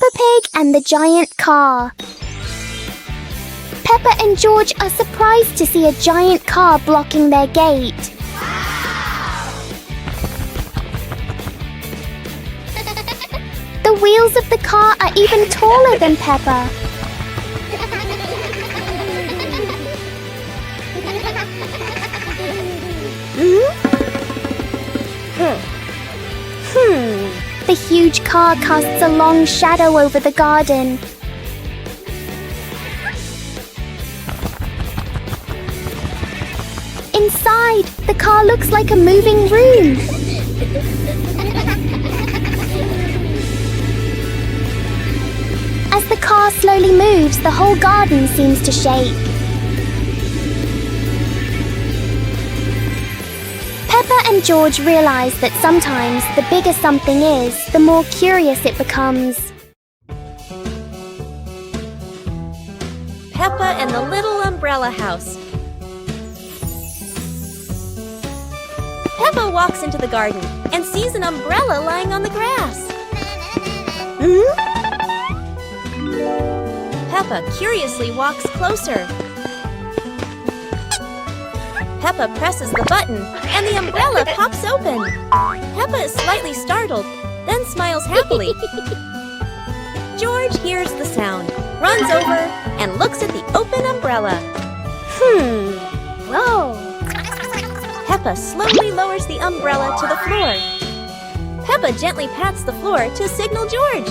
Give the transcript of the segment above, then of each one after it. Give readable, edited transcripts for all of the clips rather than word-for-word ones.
Peppa Pig and the Giant Car. Peppa and George are surprised to see a giant car blocking their gate. The wheels of the car are even taller than Peppa. The huge car casts a long shadow over the garden. Inside, the car looks like a moving room. As the car slowly moves, the whole garden seems to shake. Peppa and George realize that sometimes the bigger something is, the more curious it becomes. Peppa and the Little Umbrella House. Peppa walks into the garden and sees an umbrella lying on the grass. Peppa curiously walks closer. Peppa presses the button and the umbrella pops open. Peppa is slightly startled, then smiles happily. George hears the sound, runs over, and looks at the open umbrella. Whoa! Peppa slowly lowers the umbrella to the floor. Peppa gently pats the floor to signal George.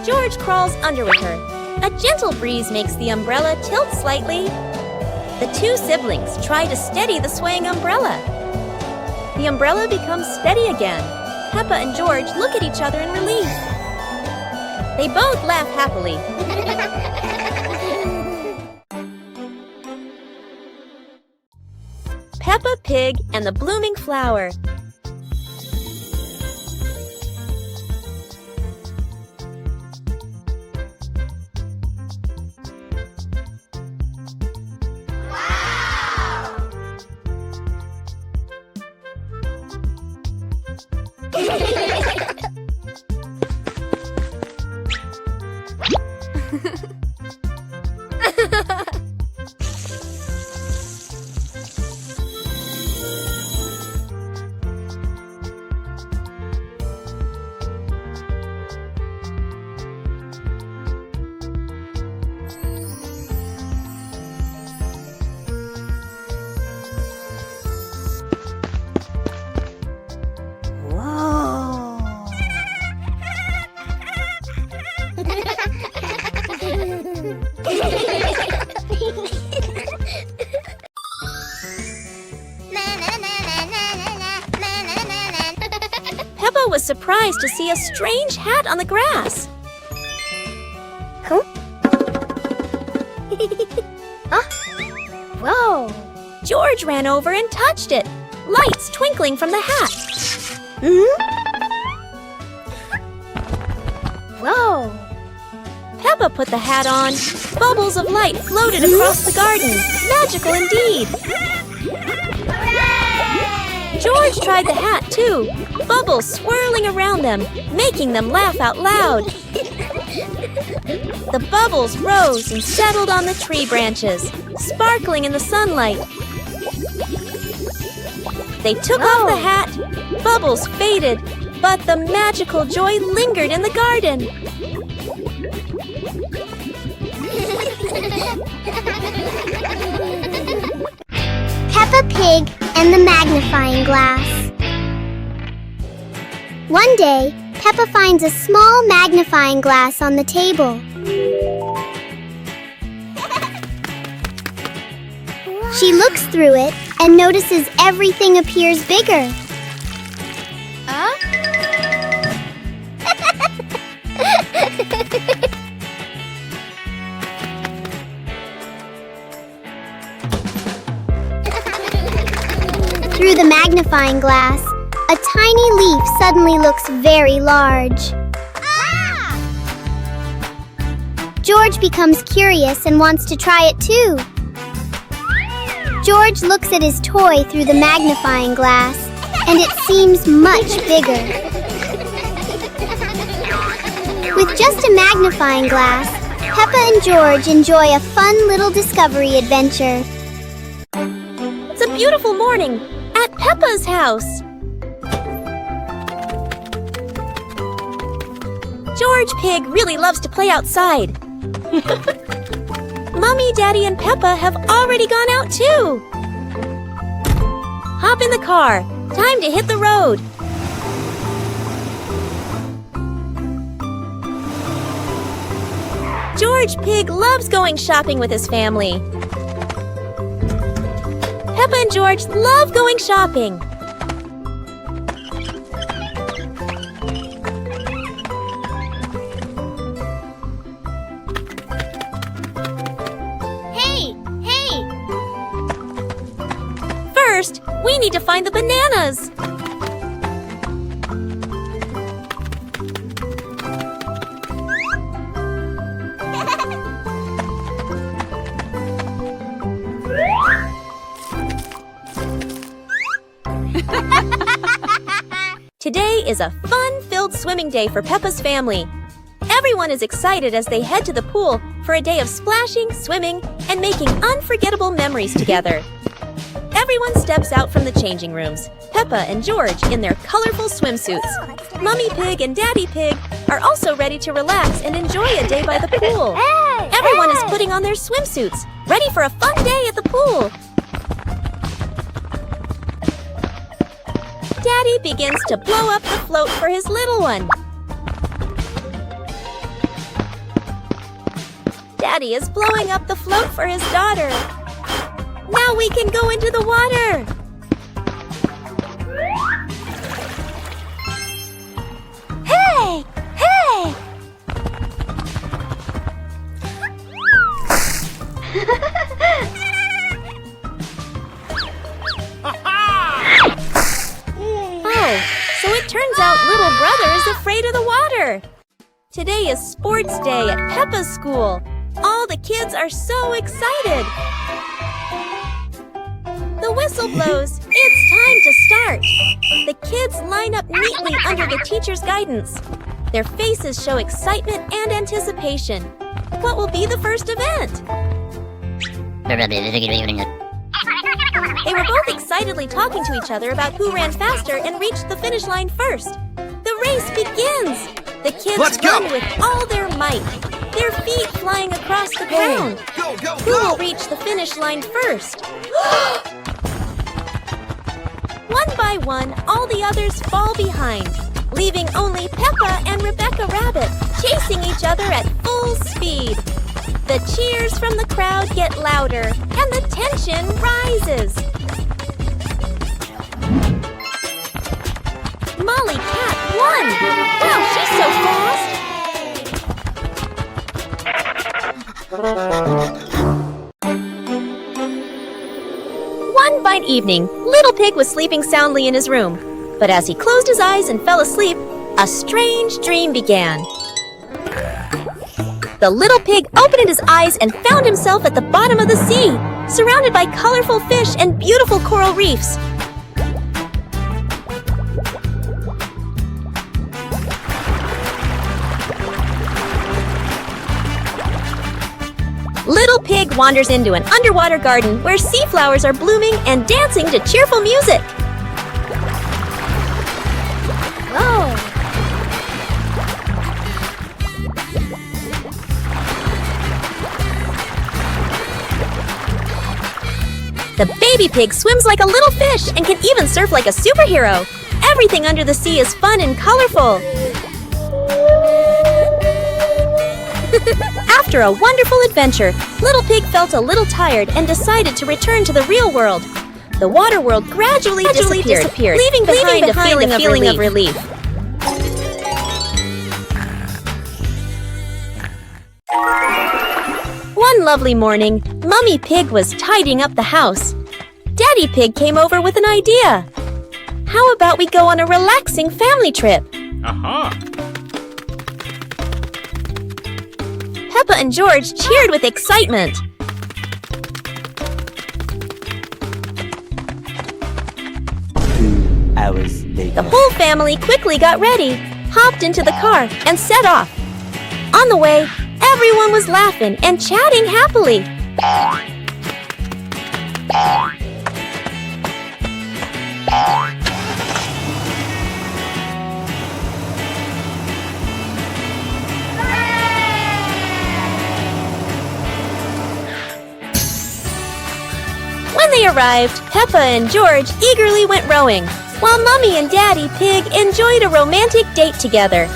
George crawls under with her. A gentle breeze makes the umbrella tilt slightly. The two siblings try to steady the swaying umbrella. The umbrella becomes steady again. Peppa and George look at each other in relief. They both laugh happily. Peppa Pig and the Blooming Flower. Peppa was surprised to see a strange hat on the grass. Huh? Whoa! George ran over and touched it, lights twinkling from the hat. Whoa! Peppa put the hat on. Bubbles of light floated across the garden. Magical indeed. George tried the hat too, bubbles swirling around them, making them laugh out loud. The bubbles rose and settled on the tree branches, sparkling in the sunlight. They took off the hat, bubbles faded, but the magical joy lingered in the garden. Peppa Pig and the Magnifying Glass. One day, Peppa finds a small magnifying glass on the table. She looks through it and notices everything appears bigger. Through the magnifying glass, a tiny leaf suddenly looks very large. George becomes curious and wants to try it too. George looks at his toy through the magnifying glass, and it seems much bigger. With just a magnifying glass, Peppa and George enjoy a fun little discovery adventure. It's a beautiful morning at Peppa's house. George Pig really loves to play outside. Mommy, Daddy, and Peppa have already gone out too. Hop in the car. Time to hit the road. George Pig loves going shopping with his family. Peppa and George love going shopping. Hey! First, we need to find the bananas. Today is a fun-filled swimming day for Peppa's family. Everyone is excited as they head to the pool for a day of splashing, swimming, and making unforgettable memories together. Everyone steps out from the changing rooms, Peppa and George in their colorful swimsuits. Mummy Pig and Daddy Pig are also ready to relax and enjoy a day by the pool. Everyone is putting on their swimsuits, ready for a fun day at the pool. Daddy begins to blow up the float for his little one. Daddy is blowing up the float for his daughter. Now we can go into the water. Hey! Oh, so it turns out little brother is afraid of the water. Today is sports day at Peppa's school. All the kids are so excited. The whistle blows. It's time to start. The kids line up neatly under the teacher's guidance. Their faces show excitement and anticipation. What will be the first event? They were both excitedly talking to each other about who ran faster and reached the finish line first. The race begins. The kids run with all their might, their feet flying across the ground. Who will reach the finish line first? One by one, all the others fall behind, leaving only Peppa and Rebecca Rabbit chasing each other at full speed. The cheers from the crowd get louder, and the tension rises. Molly Cat won! Wow, she's so fast! One fine evening, Little Pig was sleeping soundly in his room. But as he closed his eyes and fell asleep, a strange dream began. The little pig opened his eyes and found himself at the bottom of the sea, surrounded by colorful fish and beautiful coral reefs. Little Pig wanders into an underwater garden where sea flowers are blooming and dancing to cheerful music. Whoa! The baby pig swims like a little fish and can even surf like a superhero. Everything under the sea is fun and colorful. After a wonderful adventure, Little Pig felt a little tired and decided to return to the real world. The water world gradually disappeared, leaving behind a feeling of relief. One lovely morning, Mummy Pig was tidying up the house. Daddy Pig came over with an idea. How about we go on a relaxing family trip? Peppa and George cheered with excitement. 2 hours later. The whole family quickly got ready, hopped into the car, and set off. On the way, everyone was laughing and chatting happily. When they arrived, Peppa and George eagerly went rowing, while Mummy and Daddy Pig enjoyed a romantic date together.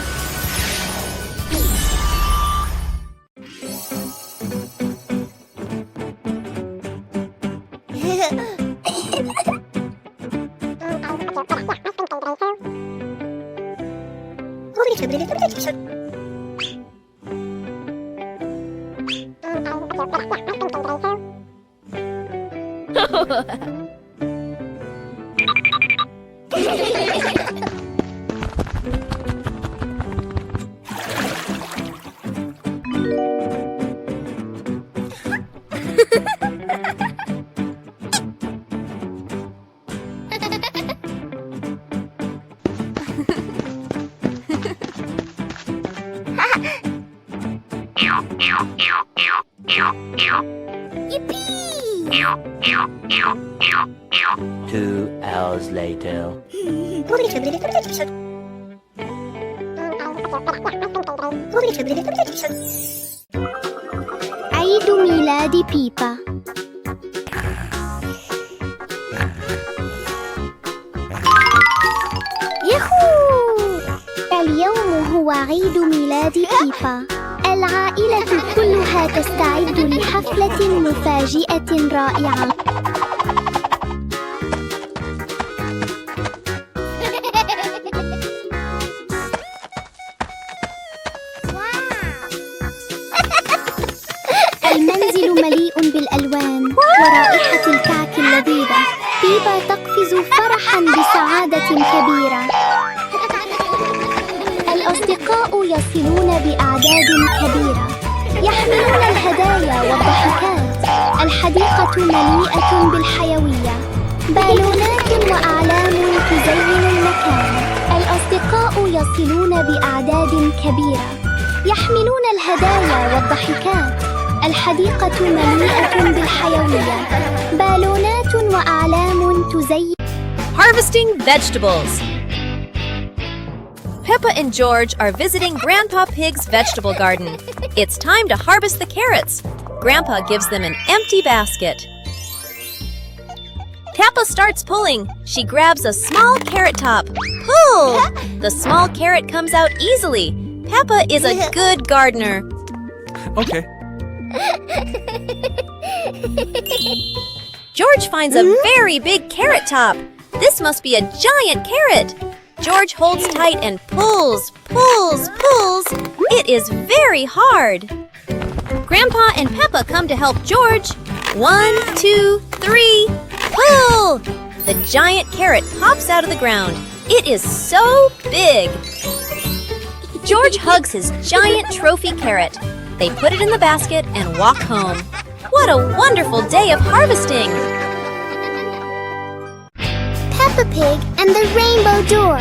Yippee! 2 hours later. عيد ميلاد بيبا. ياهو! اليوم هو عيد ميلاد بيبا. العائلة كلها تستعد لحفلة مفاجئة رائعة. المنزل مليء بالألوان ورائحة الكعك اللذيذة. بيبا تقفز فرحاً بسعادة كبيرة. الأصدقاء يصلون بأعداد كبيرة، يحملون الهدايا والضحكات. الحديقة مليئة بالحيوية، بالونات وأعلام تزين المكان. الأصدقاء يصلون بأعداد كبيرة، يحملون الهدايا والضحكات. الحديقة مليئة بالحيوية، بالونات وأعلام تزين. Harvesting vegetables. Peppa and George are visiting Grandpa Pig's vegetable garden. It's time to harvest the carrots. Grandpa gives them an empty basket. Peppa starts pulling. She grabs a small carrot top. Pull! The small carrot comes out easily. Peppa is a good gardener. Okay. George finds a very big carrot top. This must be a giant carrot. George holds tight and pulls, pulls, pulls. It is very hard. Grandpa and Peppa come to help George. 1, 2, 3, pull! The giant carrot pops out of the ground. It is so big. George hugs his giant trophy carrot. They put it in the basket and walk home. What a wonderful day of harvesting! Peppa Pig and the Rainbow Door.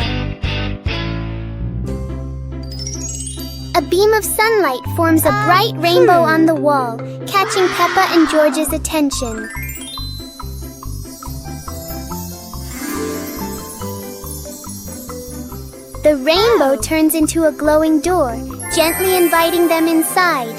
A beam of sunlight forms a bright rainbow on the wall, catching Peppa and George's attention. The rainbow turns into a glowing door, gently inviting them inside.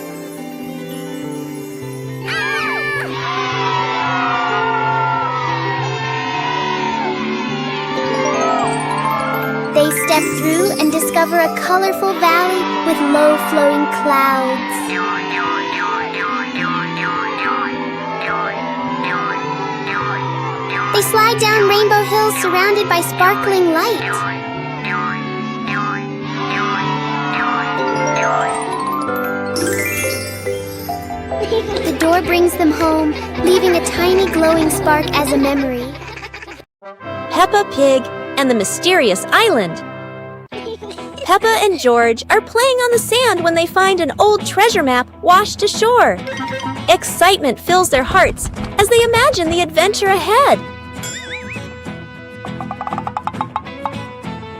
They step through and discover a colorful valley with low-flowing clouds. They slide down Rainbow Hills surrounded by sparkling light. The door brings them home, leaving a tiny glowing spark as a memory. Peppa Pig and the mysterious island. Peppa and George are playing on the sand when they find an old treasure map washed ashore. Excitement fills their hearts as they imagine the adventure ahead.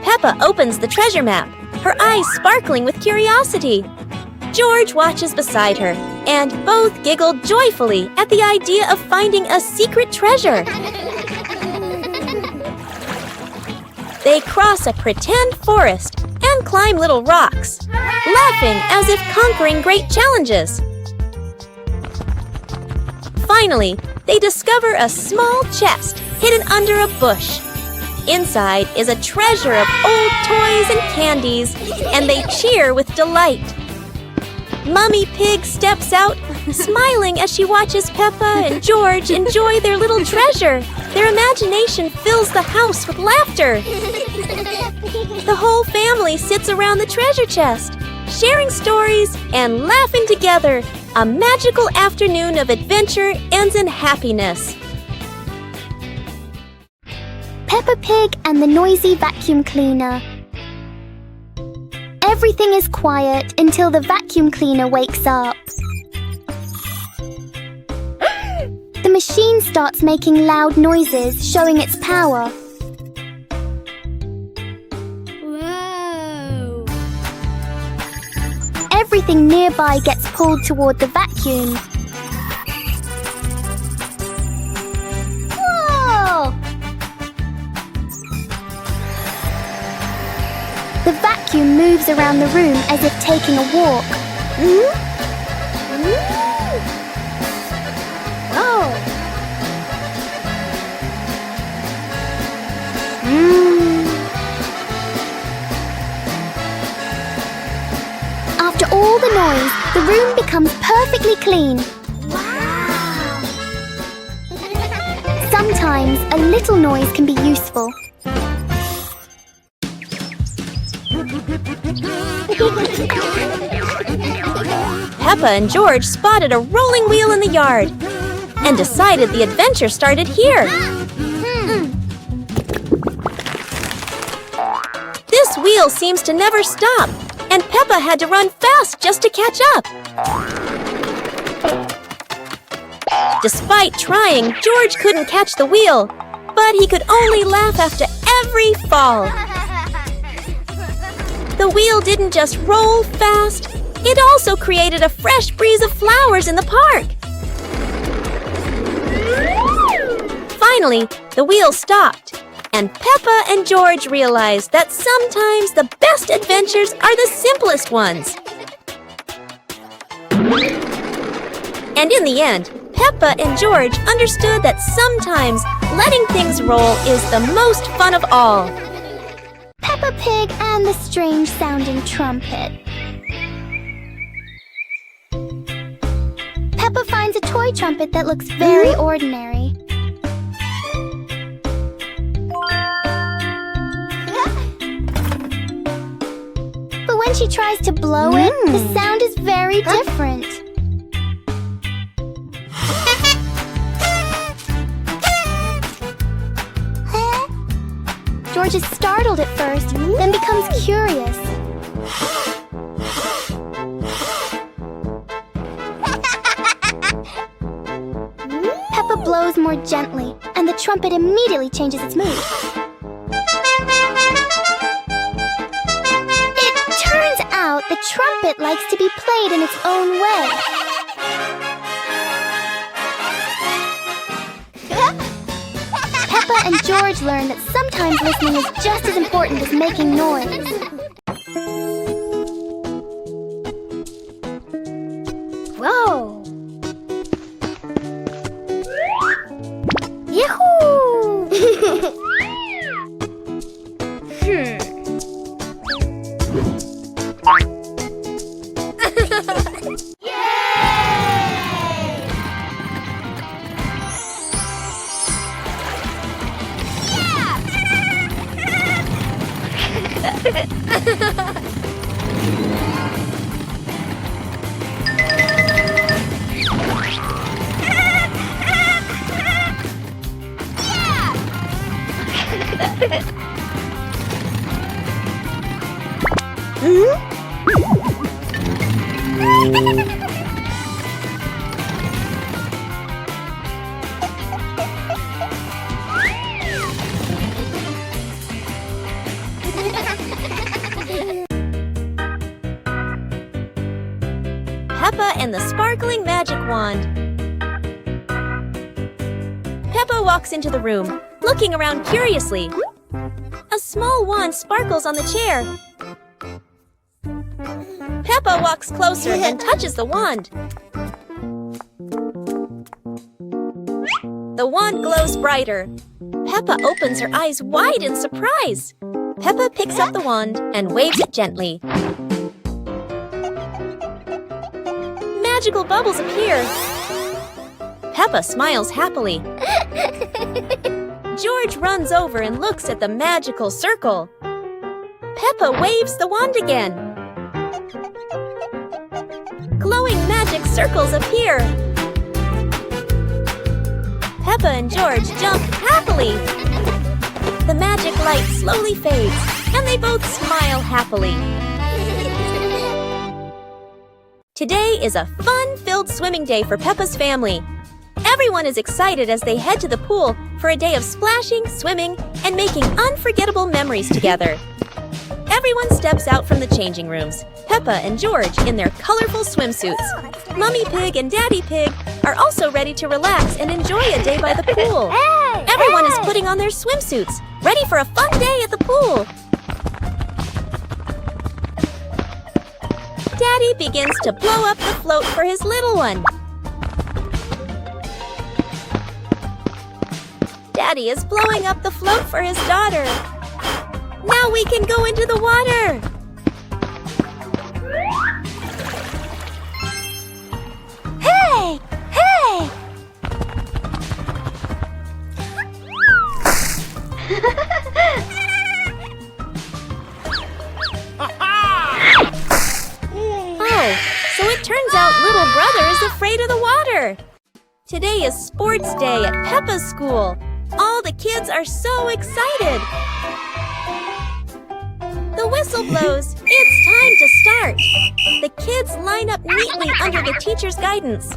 Peppa opens the treasure map, her eyes sparkling with curiosity. George watches beside her, and both giggle joyfully at the idea of finding a secret treasure. They cross a pretend forest and climb little rocks, laughing as if conquering great challenges. Finally, they discover a small chest hidden under a bush. Inside is a treasure of old toys and candies, and they cheer with delight. Mummy Pig steps out, smiling as she watches Peppa and George enjoy their little treasure. Their imagination fills the house with laughter. The whole family sits around the treasure chest, sharing stories and laughing together. A magical afternoon of adventure ends in happiness. Peppa Pig and the noisy vacuum cleaner. Everything is quiet until the vacuum cleaner wakes up. The machine starts making loud noises, showing its power. Whoa! Everything nearby gets pulled toward the vacuum. Whoa! The vacuum moves around the room as if taking a walk. Oh! After all the noise, the room becomes perfectly clean. Wow! Sometimes a little noise can be useful. Peppa and George spotted a rolling wheel in the yard and decided the adventure started here. This wheel seems to never stop, and Peppa had to run fast just to catch up. Despite trying, George couldn't catch the wheel, but he could only laugh after every fall. The wheel didn't just roll fast, it also created a fresh breeze of flowers in the park. Finally, the wheel stopped, and Peppa and George realized that sometimes the best adventures are the simplest ones. And in the end, Peppa and George understood that sometimes letting things roll is the most fun of all. Peppa Pig and the strange-sounding trumpet. Peppa finds a toy trumpet that looks very ordinary. But when she tries to blow it, the sound is very different. George is startled at first, then becomes curious. Peppa blows more gently, and the trumpet immediately changes its mood. It turns out the trumpet likes to be played in its own way. Peppa and George learn that sometimes listening is just as important as making noise. Whoa! Yahoo! Peppa and the sparkling magic wand. Peppa walks into the room, looking around curiously. A small wand sparkles on the chair. Peppa walks closer and touches the wand. The wand glows brighter. Peppa opens her eyes wide in surprise. Peppa picks up the wand and waves it gently. Magical bubbles appear. Peppa smiles happily. George runs over and looks at the magical circle. Peppa waves the wand again. Glowing magic circles appear. Peppa and George jump happily. The magic light slowly fades, and they both smile happily. Today is a fun-filled swimming day for Peppa's family. Everyone is excited as they head to the pool for a day of splashing, swimming, and making unforgettable memories together. Everyone steps out from the changing rooms, Peppa and George in their colorful swimsuits. Mummy Pig and Daddy Pig are also ready to relax and enjoy a day by the pool. Everyone is putting on their swimsuits, ready for a fun day at the pool. Daddy begins to blow up the float for his little one. Daddy is blowing up the float for his daughter. Now we can go into the water. Hey! Hey! Oh, so it turns out little brother is afraid of the water. Today is sports day at Peppa's school. All the kids are so excited. The whistle blows. It's time to start. The kids line up neatly under the teacher's guidance.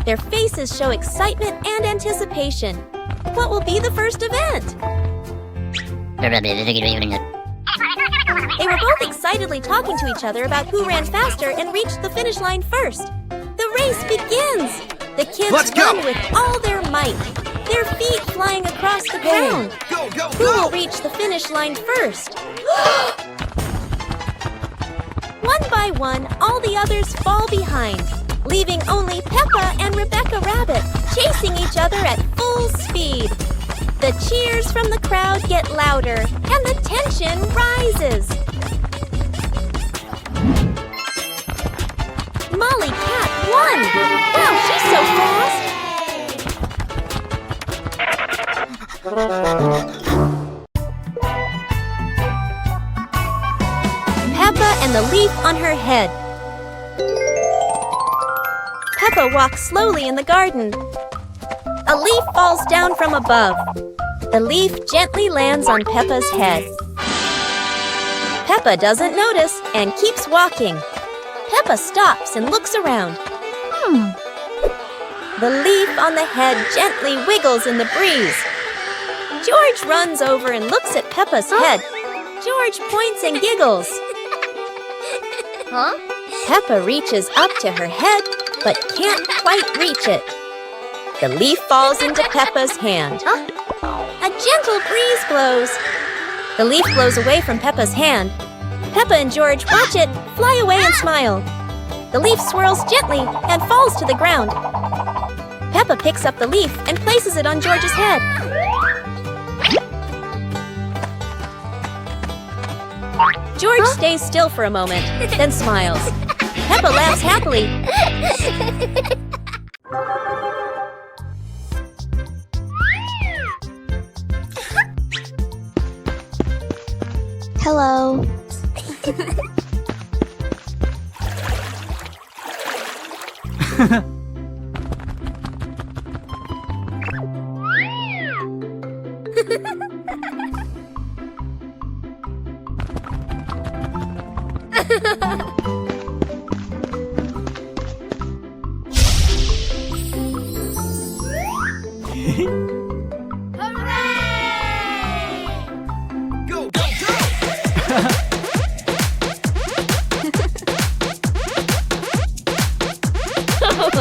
Their faces show excitement and anticipation. What will be the first event? They were both excitedly talking to each other about who ran faster and reached the finish line first. The race begins. The kids run with all their might, their feet flying across the ground. Who will reach the finish line first? One by one, all the others fall behind, leaving only Peppa and Rebecca Rabbit chasing each other at full speed. The cheers from the crowd get louder, and the tension rises. Molly Cat won! Wow, she's so fast! Peppa and the leaf on her head. Peppa walks slowly in the garden. A leaf falls down from above. The leaf gently lands on Peppa's head. Peppa doesn't notice and keeps walking. Peppa stops and looks around. The leaf on the head gently wiggles in the breeze. George runs over and looks at Peppa's head. George points and giggles. Peppa reaches up to her head, but can't quite reach it. The leaf falls into Peppa's hand. A gentle breeze blows. The leaf blows away from Peppa's hand. Peppa and George watch it, fly away and smile. The leaf swirls gently and falls to the ground. Peppa picks up the leaf and places it on George's head. George stays still for a moment, then smiles. Peppa laughs happily. Hello. A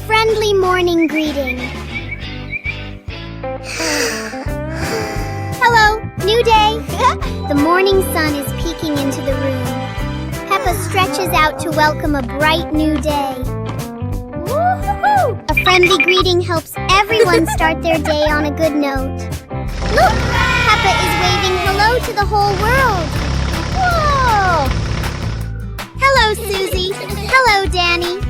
friendly morning greeting. Hello, new day. The morning sun is peeking into the room. Peppa stretches out to welcome a bright new day. Woo-hoo-hoo! A friendly greeting helps everyone start their day on a good note. Look! Peppa is waving hello to the whole world. Whoa! Hello, Susie. Hello, Danny.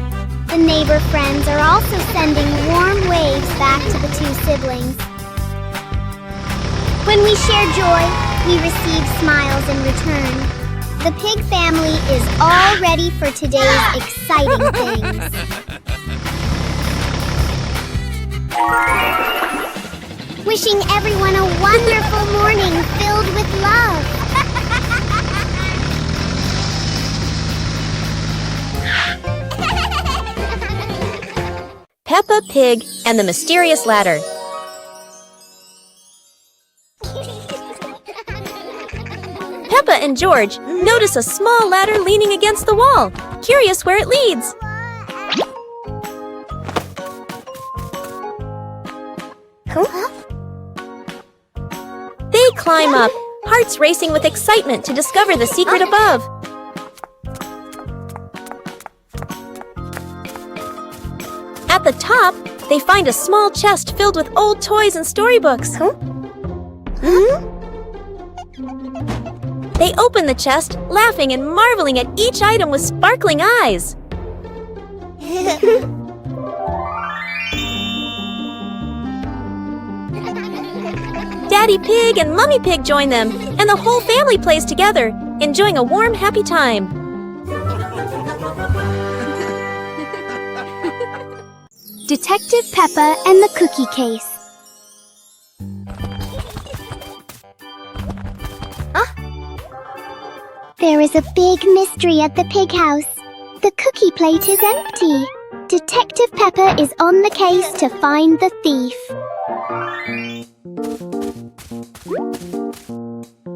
The neighbor friends are also sending warm waves back to the two siblings. When we share joy, we receive smiles in return. The pig family is all ready for today's exciting things. Wishing everyone a wonderful morning filled with love. Peppa Pig and the Mysterious Ladder. Peppa and George notice a small ladder leaning against the wall, curious where it leads. They climb up, hearts racing with excitement to discover the secret above. At the top, they find a small chest filled with old toys and storybooks. They open the chest, laughing and marveling at each item with sparkling eyes. Daddy Pig and Mummy Pig join them, and the whole family plays together, enjoying a warm, happy time. Detective Peppa and the Cookie Case. There is a big mystery at the pig house. The cookie plate is empty. Detective Peppa is on the case to find the thief.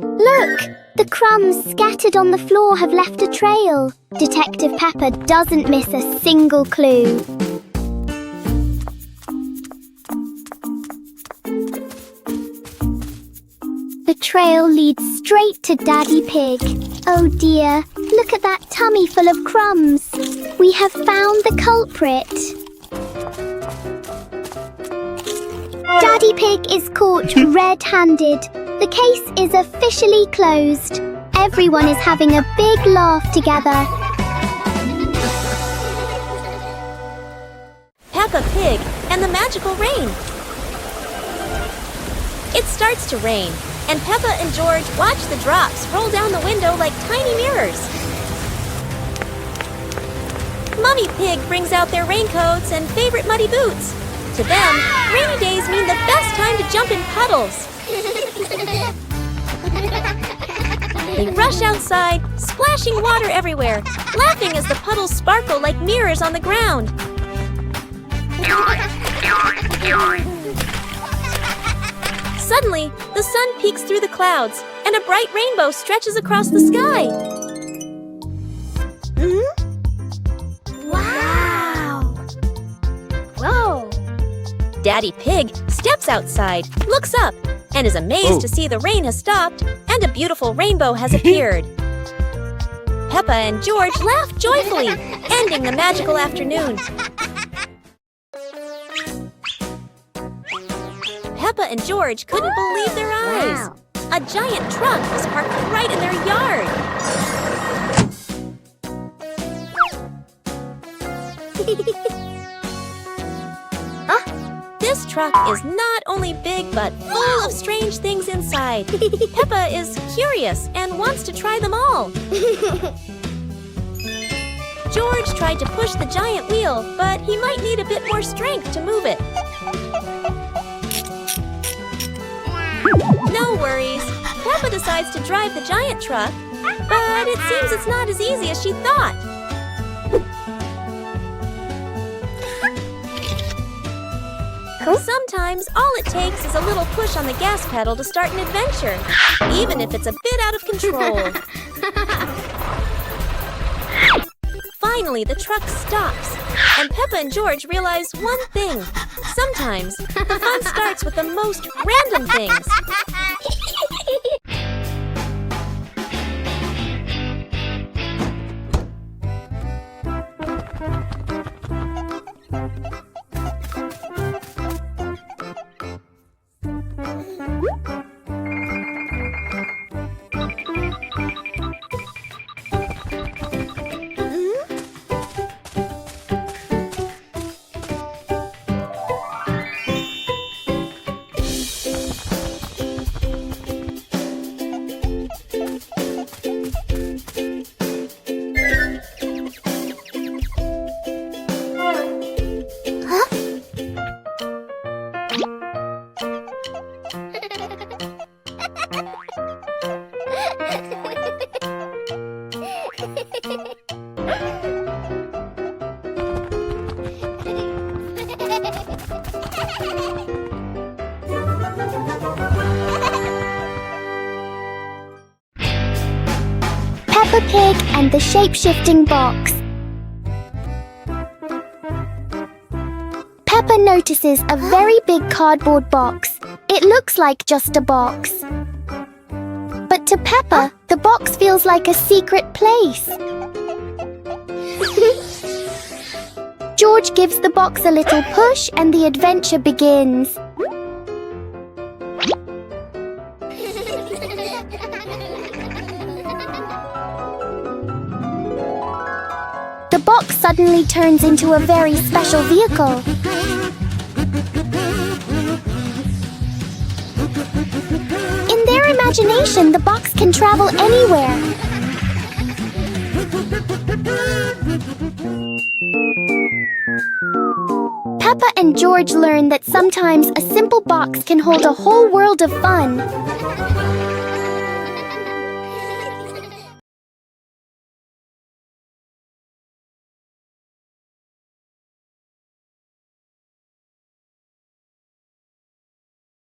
Look! The crumbs scattered on the floor have left a trail. Detective Peppa doesn't miss a single clue. The trail leads straight to Daddy Pig. Oh dear, look at that tummy full of crumbs. We have found the culprit. Daddy Pig is caught red-handed. The case is officially closed. Everyone is having a big laugh together. Peppa Pig and the Magical Rain. It starts to rain, and Peppa and George watch the drops roll down the window like tiny mirrors. Mummy Pig brings out their raincoats and favorite muddy boots. To them, rainy days mean the best time to jump in puddles. They rush outside, splashing water everywhere, laughing as the puddles sparkle like mirrors on the ground. Suddenly, the sun peeks through the clouds, and a bright rainbow stretches across the sky. Wow! Whoa! Daddy Pig steps outside, looks up, and is amazed to see the rain has stopped and a beautiful rainbow has appeared. Peppa and George laugh joyfully, ending the magical afternoon. Peppa and George couldn't believe their eyes. Wow. A giant truck was parked right in their yard. This truck is not only big but full of strange things inside. Peppa is curious and wants to try them all. George tried to push the giant wheel, but he might need a bit more strength to move it. No worries. Peppa decides to drive the giant truck, but it seems it's not as easy as she thought. Sometimes all it takes is a little push on the gas pedal to start an adventure, even if it's a bit out of control. Finally, the truck stops, and Peppa and George realize one thing. Sometimes, the fun starts with the most random things. Peppa Pig and the shape-shifting box. Peppa notices a very big cardboard box. It looks like just a box. But to Peppa, the box feels like a secret place. George gives the box a little push and the adventure begins. The box suddenly turns into a very special vehicle. In their imagination, the box can travel anywhere. Peppa and George learn that sometimes a simple box can hold a whole world of fun.